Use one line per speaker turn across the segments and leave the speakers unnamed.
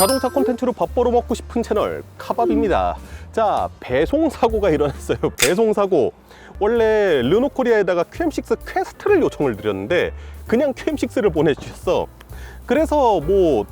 자동차 콘텐츠로 밥 벌어 먹고 싶은 채널 카밥입니다. 자, 배송사고가 일어났어요. 배송사고. 원래 르노코리아에다가 QM6 퀘스트를 요청을 드렸는데 그냥 QM6를 보내주셨어. 그래서 뭐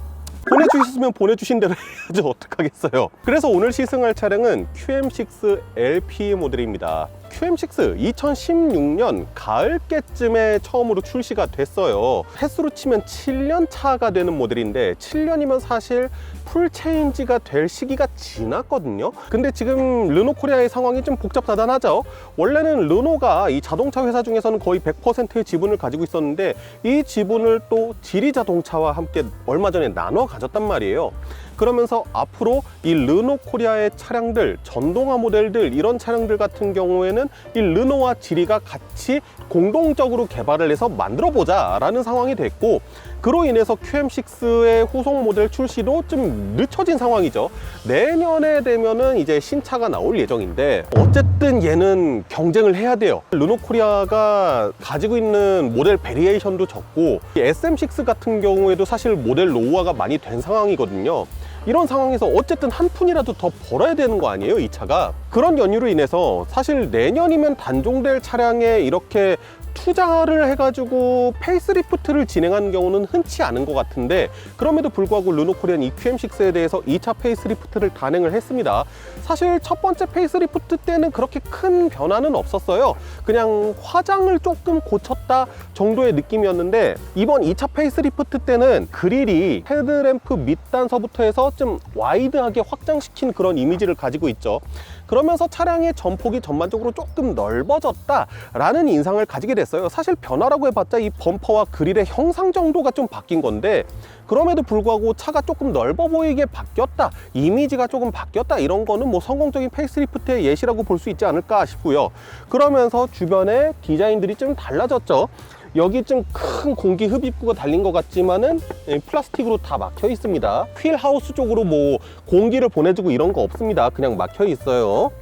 보내주셨으면 보내주신 대로 해야죠. 어떡하겠어요. 그래서 오늘 시승할 차량은 QM6 LP 모델입니다. QM6 2016년 가을께쯤에 처음으로 출시가 됐어요. 횟수로 치면 7년 차가 되는 모델인데 7년이면 사실 풀체인지가 될 시기가 지났거든요. 근데 지금 르노코리아의 상황이 좀 복잡다단하죠. 원래는 르노가 이 자동차 회사 중에서는 거의 100%의 지분을 가지고 있었는데 이 지분을 또 지리자동차와 함께 얼마 전에 나눠 가졌단 말이에요. 그러면서 앞으로 이 르노코리아의 차량들, 전동화 모델들, 이런 차량들 같은 경우에는 이 르노와 지리가 같이 공동적으로 개발을 해서 만들어 보자 라는 상황이 됐고, 그로 인해서 QM6의 후속 모델 출시도 좀 늦춰진 상황이죠. 내년에 되면은 이제 신차가 나올 예정인데, 어쨌든 얘는 경쟁을 해야 돼요. 르노코리아가 가지고 있는 모델 베리에이션도 적고, SM6 같은 경우에도 사실 모델 노후화가 많이 된 상황이거든요. 이런 상황에서 어쨌든 한 푼이라도 더 벌어야 되는 거 아니에요, 이 차가. 그런 연유로 인해서 사실 내년이면 단종될 차량에 이렇게 투자를 해가지고 페이스리프트를 진행하는 경우는 흔치 않은 것 같은데, 그럼에도 불구하고 르노코리아는 이 QM6에 대해서 2차 페이스리프트를 단행을 했습니다. 사실 첫 번째 페이스리프트 때는 그렇게 큰 변화는 없었어요. 그냥 화장을 조금 고쳤다 정도의 느낌이었는데, 이번 2차 페이스리프트 때는 그릴이 헤드램프 밑단서부터 해서 좀 와이드하게 확장시킨 그런 이미지를 가지고 있죠. 그러면서 차량의 전폭이 전반적으로 조금 넓어졌다라는 인상을 가지게 됐어요. 사실 변화라고 해봤자 이 범퍼와 그릴의 형상 정도가 좀 바뀐 건데, 그럼에도 불구하고 차가 조금 넓어 보이게 바뀌었다, 이미지가 조금 바뀌었다, 이런 거는 뭐 성공적인 페이스리프트의 예시라고 볼 수 있지 않을까 싶고요. 그러면서 주변의 디자인들이 좀 달라졌죠. 여기 좀 큰 공기 흡입구가 달린 것 같지만은 플라스틱으로 다 막혀 있습니다. 휠하우스 쪽으로 뭐 공기를 보내주고 이런 거 없습니다. 그냥 막혀 있어요.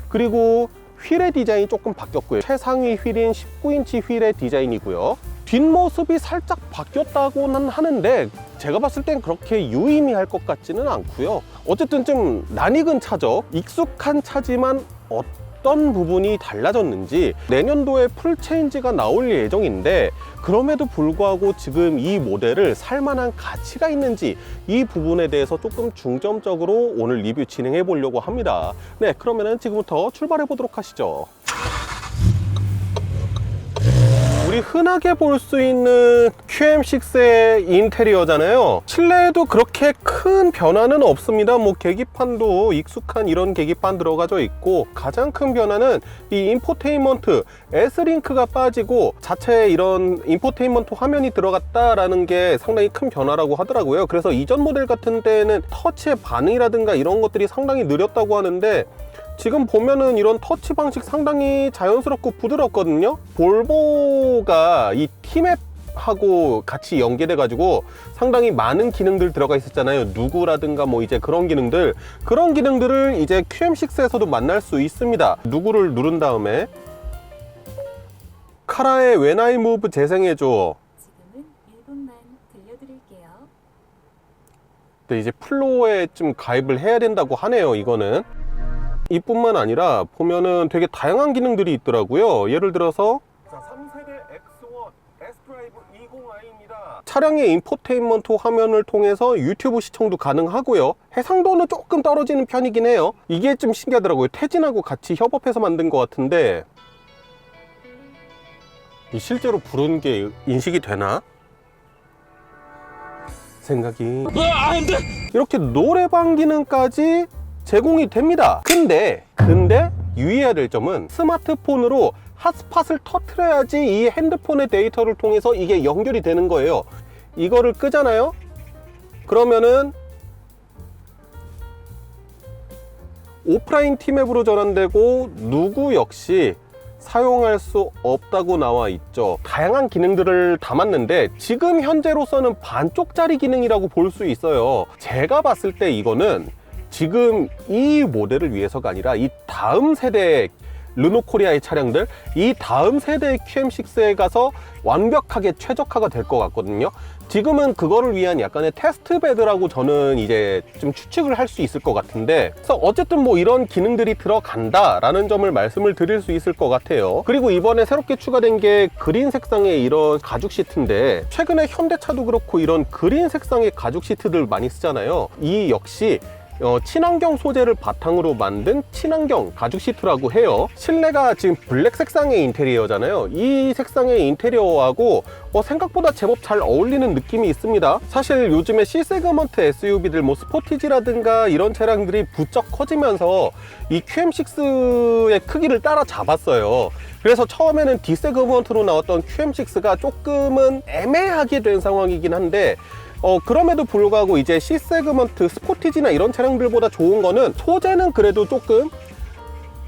그리고 휠의 디자인이 조금 바뀌었고요. 최상위 휠인 19인치 휠의 디자인이고요. 뒷모습이 살짝 바뀌었다고는 하는데 제가 봤을 땐 그렇게 유의미할 것 같지는 않고요. 어쨌든 좀 낯익은 차죠. 익숙한 차지만 어떤 부분이 달라졌는지, 내년도에 풀체인지가 나올 예정인데 그럼에도 불구하고 지금 이 모델을 살만한 가치가 있는지, 이 부분에 대해서 조금 중점적으로 오늘 리뷰 진행해 보려고 합니다. 네, 그러면은 지금부터 출발해 보도록 하시죠. 우리 흔하게 볼 수 있는 QM6의 인테리어잖아요. 실내에도 그렇게 큰 변화는 없습니다. 뭐 계기판도 익숙한 이런 계기판 들어가져 있고, 가장 큰 변화는 이 인포테인먼트 S링크가 빠지고 자체에 이런 인포테인먼트 화면이 들어갔다라는 게 상당히 큰 변화라고 하더라고요. 그래서 이전 모델 같은 때는 터치의 반응이라든가 이런 것들이 상당히 느렸다고 하는데, 지금 보면은 이런 터치 방식 상당히 자연스럽고 부드럽거든요. 볼보가 이 티맵하고 같이 연계돼 가지고 상당히 많은 기능들 들어가 있었잖아요. 누구라든가 뭐 이제 그런 기능들을 이제 QM6에서도 만날 수 있습니다. 누구를 누른 다음에 카라의 When I Move 재생해줘.
지금은 1분만 들려드릴게요.
근데 이제 플로어에 좀 가입을 해야 된다고 하네요. 이거는 이뿐만 아니라 보면은 되게 다양한 기능들이 있더라고요. 예를 들어서 3세대 X1 S드라이브 20i입니다. 차량의 인포테인먼트 화면을 통해서 유튜브 시청도 가능하고요. 해상도는 조금 떨어지는 편이긴 해요. 이게 좀 신기하더라고요. 태진하고 같이 협업해서 만든 것 같은데, 실제로 부른 게 인식이 되나? 생각이 이렇게 노래방 기능까지 제공이 됩니다. 근데 유의해야 될 점은 스마트폰으로 핫스팟을 터트려야지 이 핸드폰의 데이터를 통해서 이게 연결이 되는 거예요. 이거를 끄잖아요. 그러면은 오프라인 티맵으로 전환되고 누구 역시 사용할 수 없다고 나와 있죠. 다양한 기능들을 담았는데 지금 현재로서는 반쪽짜리 기능이라고 볼 수 있어요. 제가 봤을 때 이거는 지금 이 모델을 위해서가 아니라 이 다음 세대의 르노코리아의 차량들, 이 다음 세대의 QM6에 가서 완벽하게 최적화가 될 것 같거든요. 지금은 그거를 위한 약간의 테스트 베드라고 저는 이제 좀 추측을 할 수 있을 것 같은데, 그래서 어쨌든 뭐 이런 기능들이 들어간다라는 점을 말씀을 드릴 수 있을 것 같아요. 그리고 이번에 새롭게 추가된 게 그린 색상의 이런 가죽 시트인데, 최근에 현대차도 그렇고 이런 그린 색상의 가죽 시트들 많이 쓰잖아요. 이 역시 친환경 소재를 바탕으로 만든 친환경 가죽 시트라고 해요. 실내가 지금 블랙 색상의 인테리어잖아요. 이 색상의 인테리어하고 생각보다 제법 잘 어울리는 느낌이 있습니다. 사실 요즘에 C세그먼트 SUV들 뭐 스포티지라든가 이런 차량들이 부쩍 커지면서 이 QM6의 크기를 따라잡았어요. 그래서 처음에는 D세그먼트로 나왔던 QM6가 조금은 애매하게 된 상황이긴 한데, 그럼에도 불구하고 이제 C세그먼트 스포티지나 이런 차량들보다 좋은 거는, 소재는 그래도 조금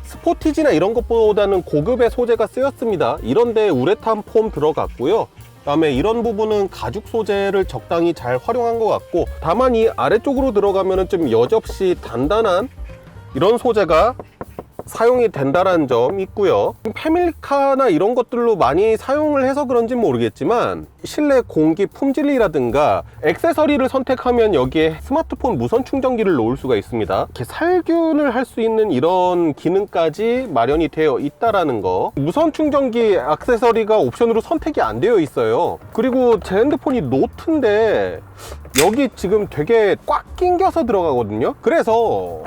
스포티지나 이런 것보다는 고급의 소재가 쓰였습니다. 이런데 우레탄 폼 들어갔고요. 그다음에 이런 부분은 가죽 소재를 적당히 잘 활용한 것 같고, 다만 이 아래쪽으로 들어가면은 좀 여지없이 단단한 이런 소재가 사용이 된다는 점 있고요. 패밀리카나 이런 것들로 많이 사용을 해서 그런지 모르겠지만, 실내 공기 품질이라든가 액세서리를 선택하면 여기에 스마트폰 무선 충전기를 놓을 수가 있습니다. 이렇게 살균을 할 수 있는 이런 기능까지 마련이 되어 있다라는 거. 무선 충전기 액세서리가 옵션으로 선택이 안 되어 있어요. 그리고 제 핸드폰이 노트인데 여기 지금 되게 꽉 낑겨서 들어가거든요. 그래서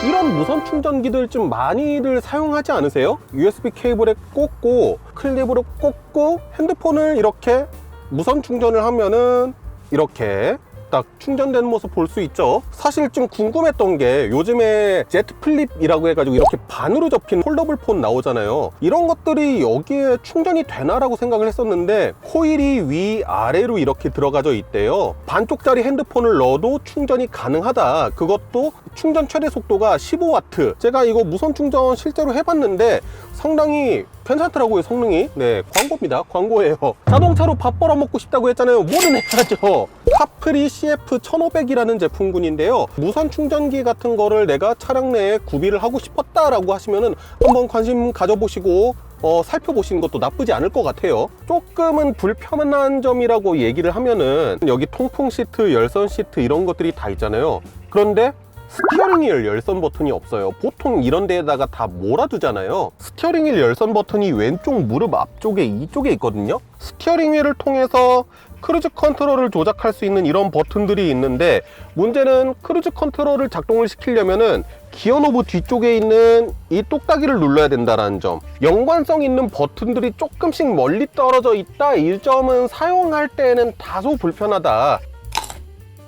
이런 무선 충전기들 좀 많이들 사용하지 않으세요? USB 케이블에 꽂고 클립으로 꽂고 핸드폰을 이렇게 무선 충전을 하면은 이렇게 딱 충전되는 모습 볼 수 있죠. 사실 좀 궁금했던 게, 요즘에 제트 플립이라고 해가지고 이렇게 반으로 접힌 폴더블 폰 나오잖아요. 이런 것들이 여기에 충전이 되나라고 생각을 했었는데, 코일이 위아래로 이렇게 들어가져 있대요. 반쪽짜리 핸드폰을 넣어도 충전이 가능하다. 그것도 충전 최대 속도가 15W. 제가 이거 무선 충전 실제로 해봤는데 상당히 괜찮더라고요, 성능이. 네, 광고입니다. 광고예요. 자동차로 밥 벌어 먹고 싶다고 했잖아요. 뭐든 해야죠. 카프리 CF1500이라는 제품군인데요. 무선 충전기 같은 거를 내가 차량 내에 구비를 하고 싶었다라고 하시면은 한번 관심 가져보시고 살펴보시는 것도 나쁘지 않을 것 같아요. 조금은 불편한 점이라고 얘기를 하면은, 여기 통풍 시트, 열선 시트 이런 것들이 다 있잖아요. 그런데 스티어링 휠 열선 버튼이 없어요. 보통 이런 데에다가 다 몰아두잖아요. 스티어링 휠 열선 버튼이 왼쪽 무릎 앞쪽에 이쪽에 있거든요. 스티어링 휠을 통해서 크루즈 컨트롤을 조작할 수 있는 이런 버튼들이 있는데, 문제는 크루즈 컨트롤을 작동을 시키려면은 기어 노브 뒤쪽에 있는 이 똑딱이를 눌러야 된다는 점. 연관성 있는 버튼들이 조금씩 멀리 떨어져 있다, 이 점은 사용할 때는 다소 불편하다.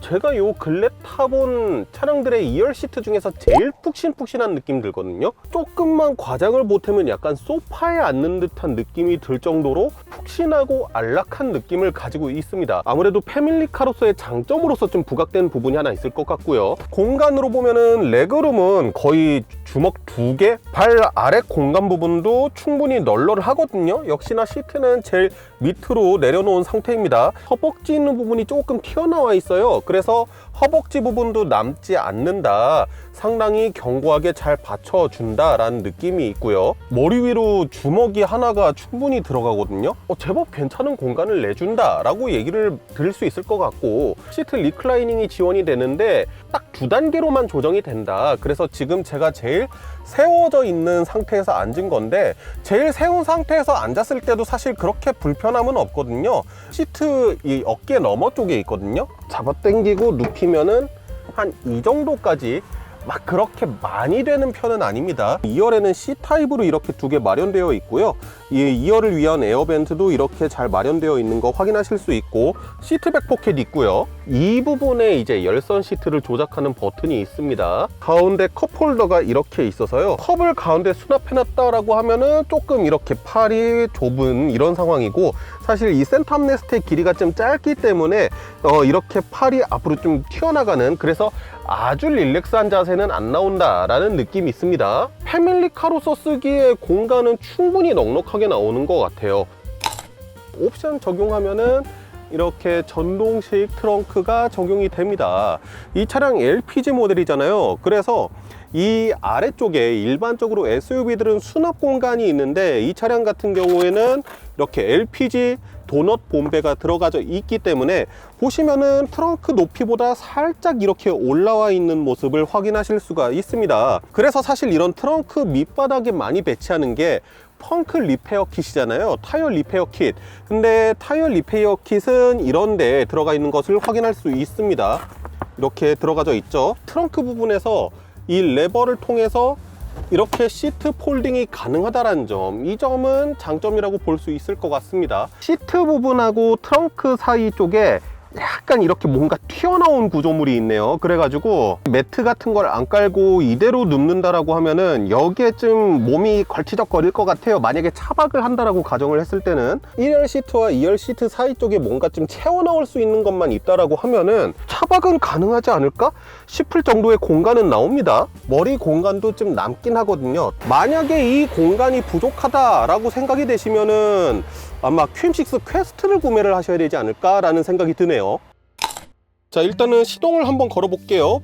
제가 요 근래 타본 차량들의 2열 시트 중에서 제일 푹신푹신한 느낌 들거든요. 조금만 과장을 보태면 약간 소파에 앉는 듯한 느낌이 들 정도로 푹신하고 안락한 느낌을 가지고 있습니다. 아무래도 패밀리카로서의 장점으로서 좀 부각된 부분이 하나 있을 것 같고요. 공간으로 보면은 레그룸은 거의 주먹 2개, 발 아래 공간 부분도 충분히 널널하거든요. 역시나 시트는 제일 밑으로 내려놓은 상태입니다. 허벅지 있는 부분이 조금 튀어나와 있어요. 그래서 허벅지 부분도 남지 않는다, 상당히 견고하게 잘 받쳐준다라는 느낌이 있고요. 머리 위로 주먹이 하나가 충분히 들어가거든요. 제법 괜찮은 공간을 내준다라고 얘기를 드릴 수 있을 것 같고, 시트 리클라이닝이 지원이 되는데 딱 2단계로만 조정이 된다. 그래서 지금 제가 제일 세워져 있는 상태에서 앉은 건데, 제일 세운 상태에서 앉았을 때도 사실 그렇게 불편함은 없거든요. 시트 이 어깨 너머 쪽에 있거든요. 잡아당기고 눕히면은 한 이 정도까지 막 그렇게 많이 되는 편은 아닙니다. 2열에는 C타입으로 이렇게 2개 마련되어 있고요. 이 2열을 위한 에어벤트도 이렇게 잘 마련되어 있는 거 확인하실 수 있고, 시트백 포켓 있고요. 이 부분에 이제 열선 시트를 조작하는 버튼이 있습니다. 가운데 컵홀더가 이렇게 있어서요. 컵을 가운데 수납해놨다라고 하면은 조금 이렇게 팔이 좁은 이런 상황이고, 사실 이 센터 암레스트의 길이가 좀 짧기 때문에 이렇게 팔이 앞으로 좀 튀어나가는, 그래서 아주 릴렉스한 자세는 안 나온다라는 느낌이 있습니다. 패밀리카로서 쓰기에 공간은 충분히 넉넉하게 나오는 것 같아요. 옵션 적용하면은 이렇게 전동식 트렁크가 적용이 됩니다. 이 차량 LPG 모델이잖아요. 그래서 이 아래쪽에 일반적으로 SUV들은 수납 공간이 있는데, 이 차량 같은 경우에는 이렇게 LPG 도넛 bom배가 들어가져 있기 때문에 보시면은 트렁크 높이보다 살짝 이렇게 올라와 있는 모습을 확인하실 수가 있습니다. 그래서 사실 이런 트렁크 밑바닥에 많이 배치하는 게 펑크 리페어 킷이잖아요. 타이어 리페어 킷. 근데 타이어 리페어 킷은 이런 데 들어가 있는 것을 확인할 수 있습니다. 이렇게 들어가져 있죠. 트렁크 부분에서 이 레버를 통해서 이렇게 시트 폴딩이 가능하다는 점, 이 점은 장점이라고 볼 수 있을 것 같습니다. 시트 부분하고 트렁크 사이 쪽에 약간 이렇게 뭔가 튀어나온 구조물이 있네요. 그래가지고 매트 같은 걸 안 깔고 이대로 눕는다라고 하면은 여기에 좀 몸이 걸치적거릴 것 같아요. 만약에 차박을 한다라고 가정을 했을 때는 1열 시트와 2열 시트 사이 쪽에 뭔가 좀 채워 넣을 수 있는 것만 있다라고 하면은 차박은 가능하지 않을까 싶을 정도의 공간은 나옵니다. 머리 공간도 좀 남긴 하거든요. 만약에 이 공간이 부족하다라고 생각이 되시면은 아마 QM6 퀘스트를 구매를 하셔야 되지 않을까라는 생각이 드네요. 자, 일단은 시동을 한번 걸어 볼게요.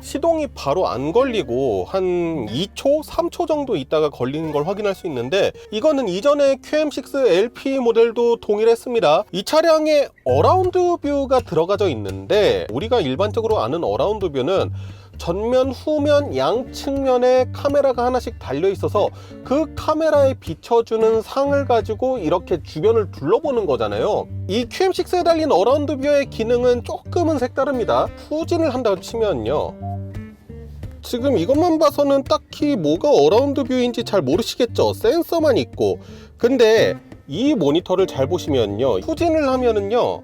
시동이 바로 안 걸리고 한 2초, 3초 정도 있다가 걸리는 걸 확인할 수 있는데, 이거는 이전에 QM6 LP 모델도 동일했습니다. 이 차량에 어라운드 뷰가 들어가져 있는데, 우리가 일반적으로 아는 어라운드 뷰는 전면, 후면, 양 측면에 카메라가 하나씩 달려 있어서 그 카메라에 비춰주는 상을 가지고 이렇게 주변을 둘러보는 거잖아요. 이 QM6에 달린 어라운드 뷰의 기능은 조금은 색다릅니다. 후진을 한다고 치면요, 지금 이것만 봐서는 딱히 뭐가 어라운드 뷰인지 잘 모르시겠죠. 센서만 있고. 근데 이 모니터를 잘 보시면요, 후진을 하면은요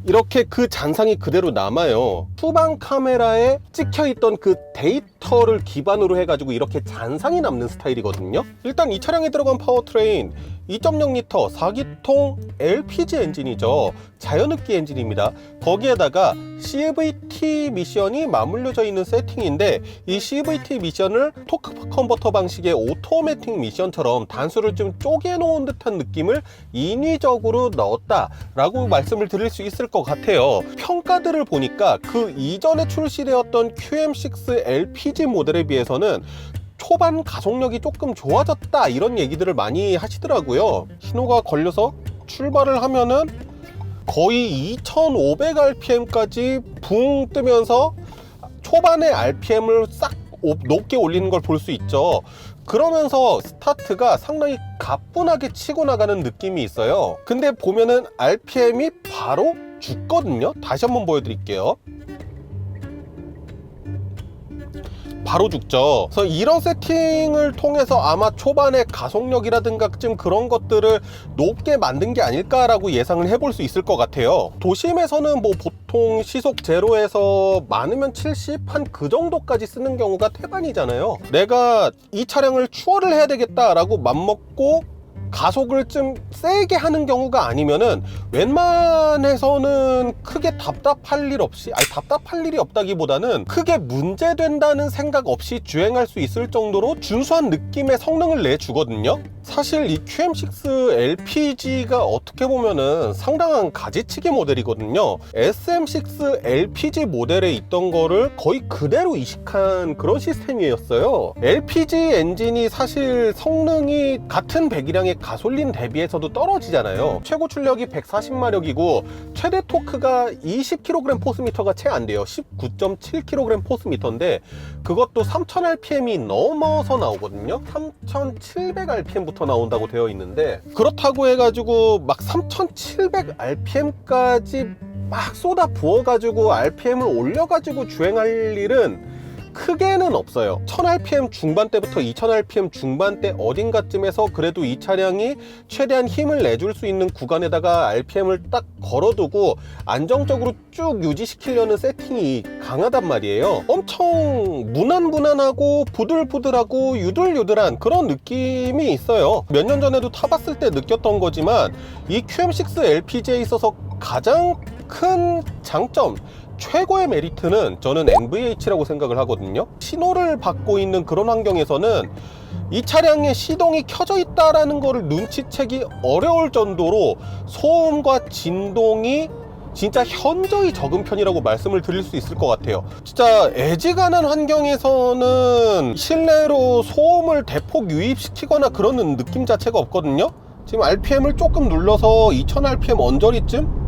이렇게 그 잔상이 그대로 남아요. 후방 카메라에 찍혀있던 그 데이터를 기반으로 해가지고 이렇게 잔상이 남는 스타일이거든요. 일단 이 차량에 들어간 파워트레인 2.0L 4기통 LPG 엔진이죠. 자연흡기 엔진입니다. 거기에다가 CVT 미션이 맞물려져 있는 세팅인데, 이 CVT 미션을 토크 컨버터 방식의 오토매틱 미션처럼 단수를 좀 쪼개놓은 듯한 느낌을 인위적으로 넣었다라고 말씀을 드릴 수 있을 것 같아요. 평가들을 보니까 그 이전에 출시되었던 QM6 LPG 모델에 비해서는 초반 가속력이 조금 좋아졌다, 이런 얘기들을 많이 하시더라고요. 신호가 걸려서 출발을 하면은 거의 2500rpm까지 붕 뜨면서 초반에 rpm을 싹 높게 올리는 걸 볼 수 있죠. 그러면서 스타트가 상당히 가뿐하게 치고 나가는 느낌이 있어요. 근데 보면은 rpm이 바로 죽거든요. 다시 한번 보여드릴게요. 바로 죽죠. 그래서 이런 세팅을 통해서 아마 초반에 가속력이라든가 좀 그런 것들을 높게 만든 게 아닐까라고 예상을 해볼 수 있을 것 같아요. 도심에서는 뭐 보통 시속 제로에서 많으면 70, 한 그 정도까지 쓰는 경우가 태반이잖아요. 내가 이 차량을 추월을 해야 되겠다라고 맘먹고 가속을 좀 세게 하는 경우가 아니면은 웬만해서는 크게 답답할 일 없이, 아니 답답할 일이 없다기보다는 크게 문제된다는 생각 없이 주행할 수 있을 정도로 준수한 느낌의 성능을 내주거든요. 사실 이 QM6 LPG가 어떻게 보면은 상당한 가지치기 모델이거든요. SM6 LPG 모델에 있던 거를 거의 그대로 이식한 그런 시스템이었어요. LPG 엔진이 사실 성능이 같은 배기량의 가솔린 대비해서도 떨어지잖아요. 최고 출력이 140마력이고 최대 토크가 20kg 포스미터가 채 안 돼요. 19.7kg 포스미터인데 그것도 3000rpm이 넘어서 나오거든요. 3700rpm부터 나온다고 되어 있는데, 그렇다고 해가지고 막 3700rpm까지 막 쏟아 부어가지고 rpm을 올려가지고 주행할 일은 크게는 없어요. 1000rpm 중반대부터 2000rpm 중반대 어딘가쯤에서 그래도 이 차량이 최대한 힘을 내줄 수 있는 구간에다가 rpm을 딱 걸어두고 안정적으로 쭉 유지시키려는 세팅이 강하단 말이에요. 엄청 무난무난하고 부들부들하고 유들유들한 그런 느낌이 있어요. 몇 년 전에도 타봤을 때 느꼈던 거지만 이 QM6 LPG에 있어서 가장 큰 장점, 최고의 메리트는 저는 NVH라고 생각을 하거든요. 신호를 받고 있는 그런 환경에서는 이 차량의 시동이 켜져 있다라는 거를 눈치채기 어려울 정도로 소음과 진동이 진짜 현저히 적은 편이라고 말씀을 드릴 수 있을 것 같아요. 진짜 애지간한 환경에서는 실내로 소음을 대폭 유입시키거나 그러는 느낌 자체가 없거든요. 지금 RPM을 조금 눌러서 2000rpm 언저리쯤?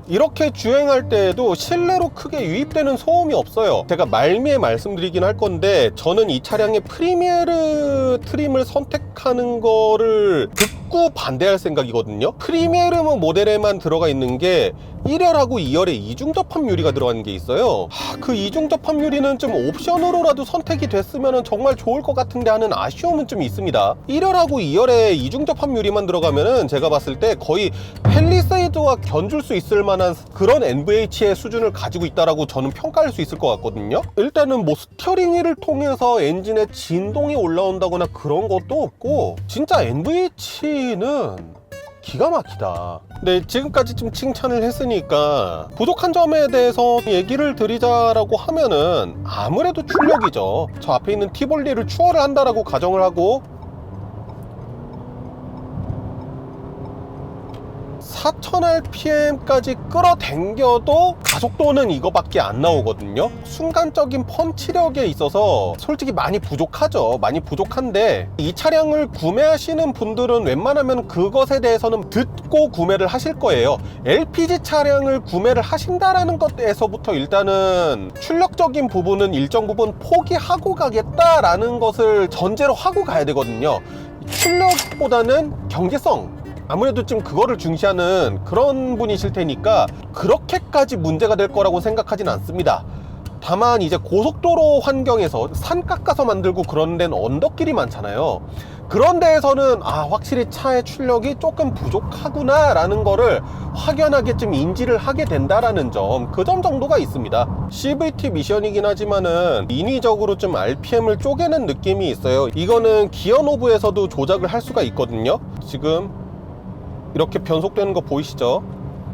이렇게 주행할 때에도 실내로 크게 유입되는 소음이 없어요. 제가 말미에 말씀드리긴 할 건데, 저는 이 차량의 프리미에르 트림을 선택하는 거를 극구 반대할 생각이거든요. 프리미에르 모델에만 들어가 있는 게 1열하고 2열에 이중접합 유리가 들어가는 게 있어요. 그 이중접합 유리는 좀 옵션으로라도 선택이 됐으면 정말 좋을 것 같은데 하는 아쉬움은 좀 있습니다. 1열하고 2열에 이중접합 유리만 들어가면은 제가 봤을 때 거의 팰리세이드와 견줄 수 있을 만한 그런 NVH의 수준을 가지고 있다라고 저는 평가할 수 있을 것 같거든요. 일단은 뭐 스티어링 휠을 통해서 엔진에 진동이 올라온다거나 그런 것도 없고, 진짜 NVH는 기가 막히다. 네, 지금까지 좀 칭찬을 했으니까 부족한 점에 대해서 얘기를 드리자라고 하면은 아무래도 출력이죠. 저 앞에 있는 티볼리를 추월을 한다라고 가정을 하고 4000rpm까지 끌어당겨도 가속도는 이거밖에 안 나오거든요. 순간적인 펀치력에 있어서 솔직히 많이 부족하죠. 많이 부족한데, 이 차량을 구매하시는 분들은 웬만하면 그것에 대해서는 듣고 구매를 하실 거예요. LPG 차량을 구매를 하신다라는 것에서부터 일단은 출력적인 부분은 일정 부분 포기하고 가겠다라는 것을 전제로 하고 가야 되거든요. 출력보다는 경제성, 아무래도 좀 그거를 중시하는 그런 분이실 테니까 그렇게까지 문제가 될 거라고 생각하진 않습니다. 다만 이제 고속도로 환경에서 산 깎아서 만들고 그런 데는 언덕길이 많잖아요. 그런 데에서는 확실히 차의 출력이 조금 부족하구나 라는 거를 확연하게 좀 인지를 하게 된다라는 점, 그 점 정도가 있습니다. CVT 미션이긴 하지만은 인위적으로 좀 RPM을 쪼개는 느낌이 있어요. 이거는 기어 노브에서도 조작을 할 수가 있거든요. 지금 이렇게 변속되는 거 보이시죠?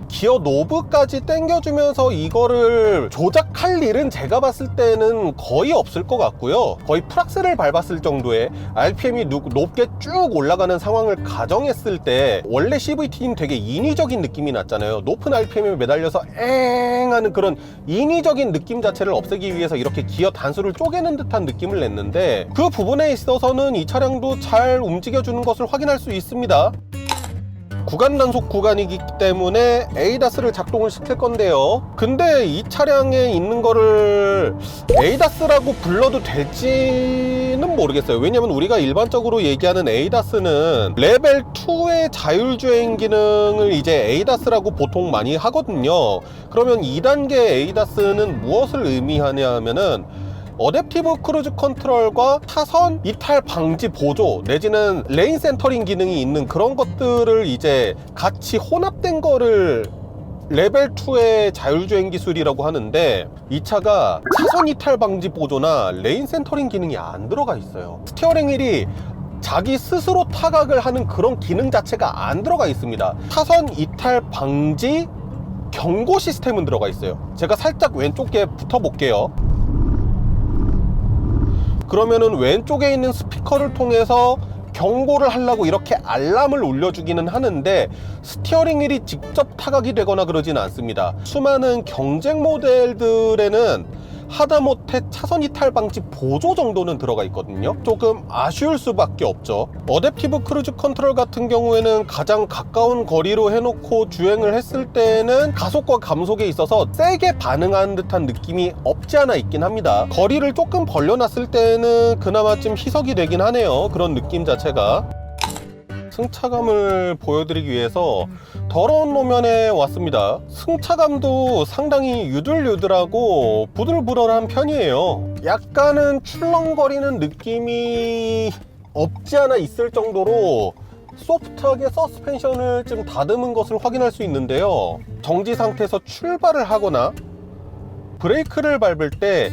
기어 노브까지 당겨주면서 이거를 조작할 일은 제가 봤을 때는 거의 없을 것 같고요. 거의 풀악셀을 밟았을 정도의 RPM이 높게 쭉 올라가는 상황을 가정했을 때, 원래 CVT는 되게 인위적인 느낌이 났잖아요. 높은 RPM에 매달려서 엥 하는 그런 인위적인 느낌 자체를 없애기 위해서 이렇게 기어 단수를 쪼개는 듯한 느낌을 냈는데, 그 부분에 있어서는 이 차량도 잘 움직여주는 것을 확인할 수 있습니다. 구간 단속 구간이기 때문에 ADAS를 작동을 시킬 건데요. 근데 이 차량에 있는 거를 ADAS라고 불러도 될지는 모르겠어요. 왜냐면 우리가 일반적으로 얘기하는 ADAS는 레벨 2의 자율주행 기능을 이제 ADAS라고 보통 많이 하거든요. 그러면 2단계 ADAS는 무엇을 의미하냐 하면은 어댑티브 크루즈 컨트롤과 차선 이탈 방지 보조 내지는 레인 센터링 기능이 있는 그런 것들을 이제 같이 혼합된 거를 레벨 2의 자율주행 기술이라고 하는데, 이 차가 차선 이탈 방지 보조나 레인 센터링 기능이 안 들어가 있어요. 스티어링 휠이 자기 스스로 타각을 하는 그런 기능 자체가 안 들어가 있습니다. 차선 이탈 방지 경고 시스템은 들어가 있어요. 제가 살짝 왼쪽에 붙어 볼게요. 그러면은 왼쪽에 있는 스피커를 통해서 경고를 하려고 이렇게 알람을 울려주기는 하는데, 스티어링 휠이 직접 타각이 되거나 그러진 않습니다. 수많은 경쟁 모델들에는 하다못해 차선 이탈 방지 보조 정도는 들어가 있거든요. 조금 아쉬울 수밖에 없죠. 어댑티브 크루즈 컨트롤 같은 경우에는 가장 가까운 거리로 해놓고 주행을 했을 때는 가속과 감속에 있어서 세게 반응하는 듯한 느낌이 없지 않아 있긴 합니다. 거리를 조금 벌려놨을 때는 그나마 좀 희석이 되긴 하네요. 그런 느낌 자체가. 승차감을 보여드리기 위해서 더러운路面에 왔습니다. 승차감도 상당히 유들유들하고 부들부들한 편이에요. 약간은 출렁거리는 느낌이 없지 않아 있을 정도로 소프트하게 서스펜션을 좀 다듬은 것을 확인할 수 있는데요. 정지 상태에서 출발을 하거나 브레이크를 밟을 때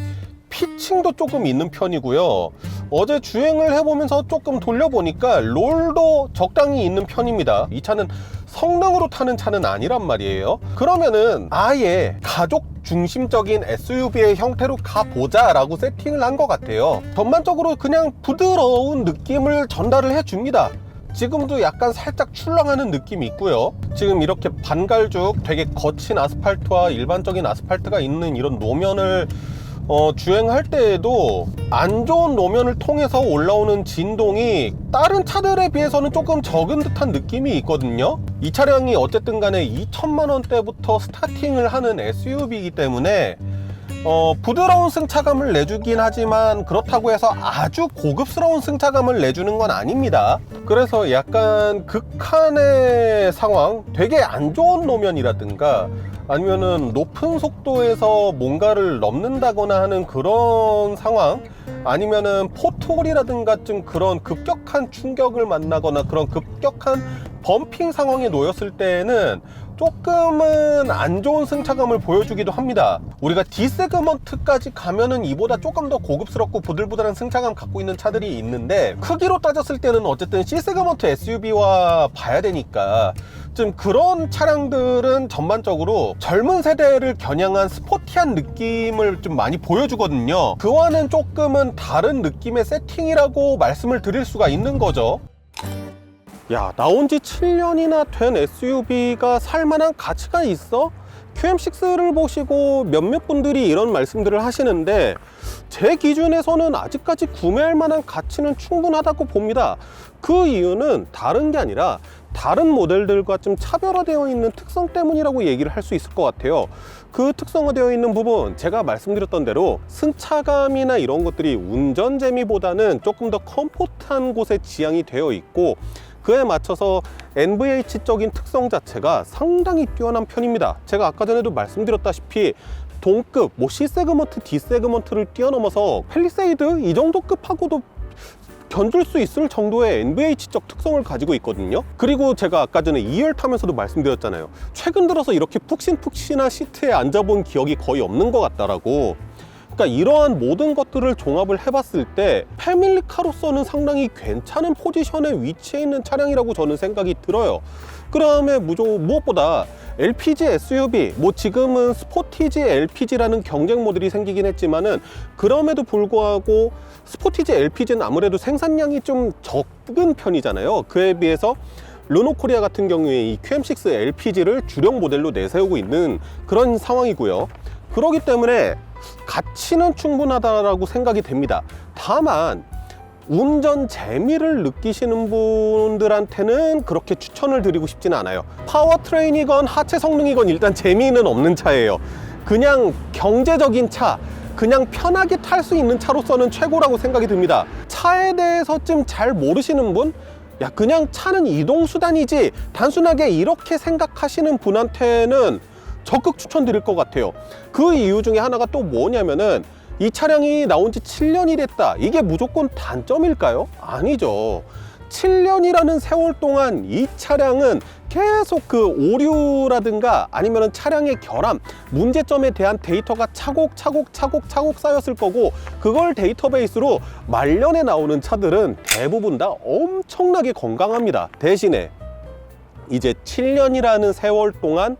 피칭도 조금 있는 편이고요. 어제 주행을 해보면서 조금 돌려보니까 롤도 적당히 있는 편입니다. 이 차는 성능으로 타는 차는 아니란 말이에요. 그러면은 아예 가족 중심적인 SUV의 형태로 가보자 라고 세팅을 한 것 같아요. 전반적으로 그냥 부드러운 느낌을 전달을 해줍니다. 지금도 약간 살짝 출렁하는 느낌이 있고요. 지금 이렇게 반갈죽 되게 거친 아스팔트와 일반적인 아스팔트가 있는 이런 노면을 주행할 때에도 안 좋은 노면을 통해서 올라오는 진동이 다른 차들에 비해서는 조금 적은 듯한 느낌이 있거든요. 이 차량이 어쨌든 간에 2천만 원대부터 스타팅을 하는 SUV이기 때문에 부드러운 승차감을 내주긴 하지만 그렇다고 해서 아주 고급스러운 승차감을 내주는 건 아닙니다. 그래서 약간 극한의 상황, 되게 안 좋은 노면이라든가 아니면은 높은 속도에서 뭔가를 넘는다거나 하는 그런 상황, 아니면은 포트홀이라든가 좀 그런 급격한 충격을 만나거나 그런 급격한 범핑 상황에 놓였을 때에는 조금은 안 좋은 승차감을 보여주기도 합니다. 우리가 D세그먼트까지 가면은 이보다 조금 더 고급스럽고 부들부들한 승차감 갖고 있는 차들이 있는데, 크기로 따졌을 때는 어쨌든 C세그먼트 SUV와 봐야 되니까 좀 그런 차량들은 전반적으로 젊은 세대를 겨냥한 스포티한 느낌을 좀 많이 보여주거든요. 그와는 조금은 다른 느낌의 세팅이라고 말씀을 드릴 수가 있는 거죠. 야, 나온 지 7년이나 된 SUV가 살만한 가치가 있어? QM6를 보시고 몇몇 분들이 이런 말씀들을 하시는데, 제 기준에서는 아직까지 구매할 만한 가치는 충분하다고 봅니다. 그 이유는 다른 게 아니라 다른 모델들과 좀 차별화되어 있는 특성 때문이라고 얘기를 할 수 있을 것 같아요. 그 특성화되어 있는 부분, 제가 말씀드렸던 대로 승차감이나 이런 것들이 운전 재미보다는 조금 더 컴포트한 곳에 지향이 되어 있고, 그에 맞춰서 NVH적인 특성 자체가 상당히 뛰어난 편입니다. 제가 아까 전에도 말씀드렸다시피 동급, C세그먼트, D세그먼트를 뛰어넘어서 팰리세이드 이 정도 급하고도 견줄 수 있을 정도의 NVH적 특성을 가지고 있거든요. 그리고 제가 아까 전에 2열 타면서도 말씀드렸잖아요. 최근 들어서 이렇게 푹신푹신한 시트에 앉아본 기억이 거의 없는 것 같다라고. 그러니까 이러한 모든 것들을 종합을 해봤을 때 패밀리카로서는 상당히 괜찮은 포지션에 위치해 있는 차량이라고 저는 생각이 들어요. 그 다음에 무엇보다 LPG SUV, 지금은 스포티지 LPG라는 경쟁 모델이 생기긴 했지만은, 그럼에도 불구하고 스포티지 LPG는 아무래도 생산량이 좀 적은 편이잖아요. 그에 비해서 르노코리아 같은 경우에 이 QM6 LPG를 주력 모델로 내세우고 있는 그런 상황이고요. 그렇기 때문에 가치는 충분하다라고 생각이 됩니다. 다만 운전 재미를 느끼시는 분들한테는 그렇게 추천을 드리고 싶지는 않아요. 파워트레인이건 하체 성능이건 일단 재미는 없는 차예요. 그냥 경제적인 차, 그냥 편하게 탈 수 있는 차로서는 최고라고 생각이 듭니다. 차에 대해서 좀 잘 모르시는 분, 야, 그냥 차는 이동수단이지, 단순하게 이렇게 생각하시는 분한테는 적극 추천드릴 것 같아요. 그 이유 중에 하나가 또 뭐냐면은, 이 차량이 나온 지 7년이 됐다, 이게 무조건 단점일까요? 아니죠. 7년이라는 세월 동안 이 차량은 계속 그 오류라든가 아니면 차량의 결함, 문제점에 대한 데이터가 차곡차곡 쌓였을 거고, 그걸 데이터베이스로 말년에 나오는 차들은 대부분 다 엄청나게 건강합니다. 대신에 이제 7년이라는 세월 동안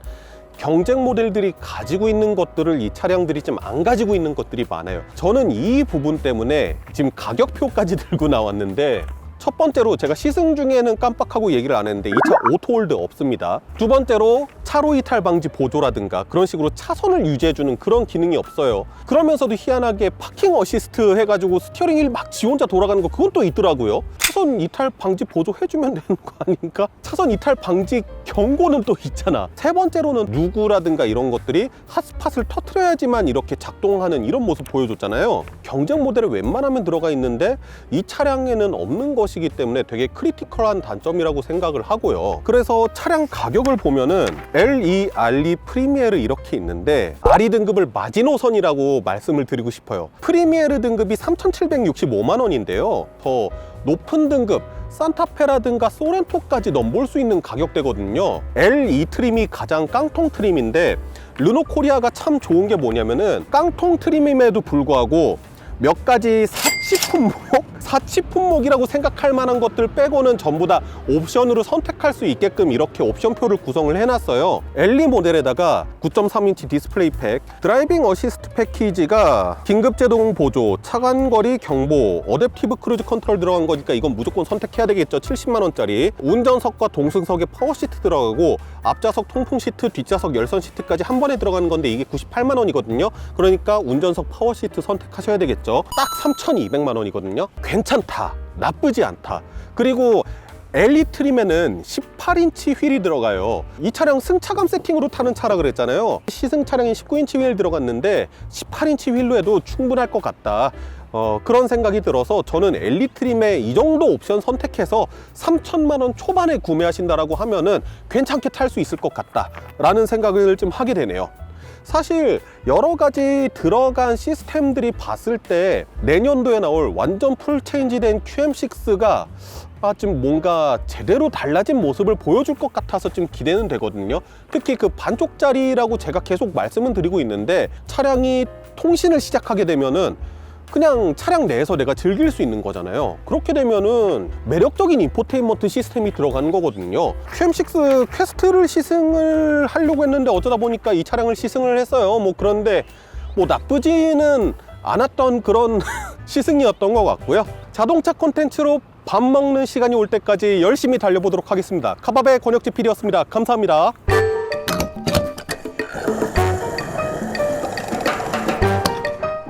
경쟁 모델들이 가지고 있는 것들을 이 차량들이 좀 안 가지고 있는 것들이 많아요. 저는 이 부분 때문에 지금 가격표까지 들고 나왔는데, 첫 번째로 제가 시승 중에는 깜빡하고 얘기를 안 했는데 이 차 오토홀드 없습니다. 두 번째로 차로 이탈 방지 보조라든가 그런 식으로 차선을 유지해주는 그런 기능이 없어요. 그러면서도 희한하게 파킹 어시스트 해가지고 스티어링이 막 지 혼자 돌아가는 거, 그건 또 있더라고요. 차선 이탈 방지 보조 해주면 되는 거 아닌가? 차선 이탈 방지 경고는 또 있잖아. 세 번째로는 누구라든가 이런 것들이 핫스팟을 터트려야지만 이렇게 작동하는 이런 모습 보여줬잖아요. 경쟁 모델에 웬만하면 들어가 있는데 이 차량에는 없는 것이기 때문에 되게 크리티컬한 단점이라고 생각을 하고요. 그래서 차량 가격을 보면은 LE, RE, 프리미에르 이렇게 있는데, RE 등급을 마지노선이라고 말씀을 드리고 싶어요. 프리미에르 등급이 3,765만 원인데요. 더 높은 등급 산타페라든가 소렌토까지 넘볼 수 있는 가격대거든요. LE 트림이 가장 깡통 트림인데, 르노코리아가 참 좋은 게 뭐냐면은 깡통 트림임에도 불구하고 몇 가지 사치 품목? 사치 품목이라고 생각할 만한 것들 빼고는 전부 다 옵션으로 선택할 수 있게끔 이렇게 옵션표를 구성을 해놨어요. 엘리 모델에다가 9.3인치 디스플레이 팩, 드라이빙 어시스트 패키지가 긴급 제동 보조, 차간거리 경보, 어댑티브 크루즈 컨트롤 들어간 거니까 이건 무조건 선택해야 되겠죠. 70만 원짜리. 운전석과 동승석에 파워 시트 들어가고 앞좌석 통풍 시트, 뒷좌석 열선 시트까지 한 번에 들어가는 건데 이게 98만 원이거든요. 그러니까 운전석 파워 시트 선택하셔야 되겠죠. 딱 3,200만 원이거든요. 괜찮다, 나쁘지 않다. 그리고 엘리 트림에는 18인치 휠이 들어가요. 이 차량 승차감 세팅으로 타는 차라 그랬잖아요. 시승 차량이 19인치 휠 들어갔는데 18인치 휠로 해도 충분할 것 같다. 그런 생각이 들어서 저는 엘리 트림에 이 정도 옵션 선택해서 3천만 원 초반에 구매하신다라고 하면은 괜찮게 탈 수 있을 것 같다 라는 생각을 좀 하게 되네요. 사실 여러 가지 들어간 시스템들이 봤을 때 내년도에 나올 완전 풀 체인지된 QM6가 좀 뭔가 제대로 달라진 모습을 보여줄 것 같아서 좀 기대는 되거든요. 특히 그 반쪽짜리라고 제가 계속 말씀은 드리고 있는데 차량이 통신을 시작하게 되면은 그냥 차량 내에서 내가 즐길 수 있는 거잖아요. 그렇게 되면은 매력적인 인포테인먼트 시스템이 들어가는 거거든요. QM6 퀘스트를 시승을 하려고 했는데 어쩌다 보니까 이 차량을 시승을 했어요. 그런데 나쁘지는 않았던 그런 시승이었던 것 같고요. 자동차 콘텐츠로 밥 먹는 시간이 올 때까지 열심히 달려보도록 하겠습니다. 카바베 권혁지 PD였습니다. 감사합니다.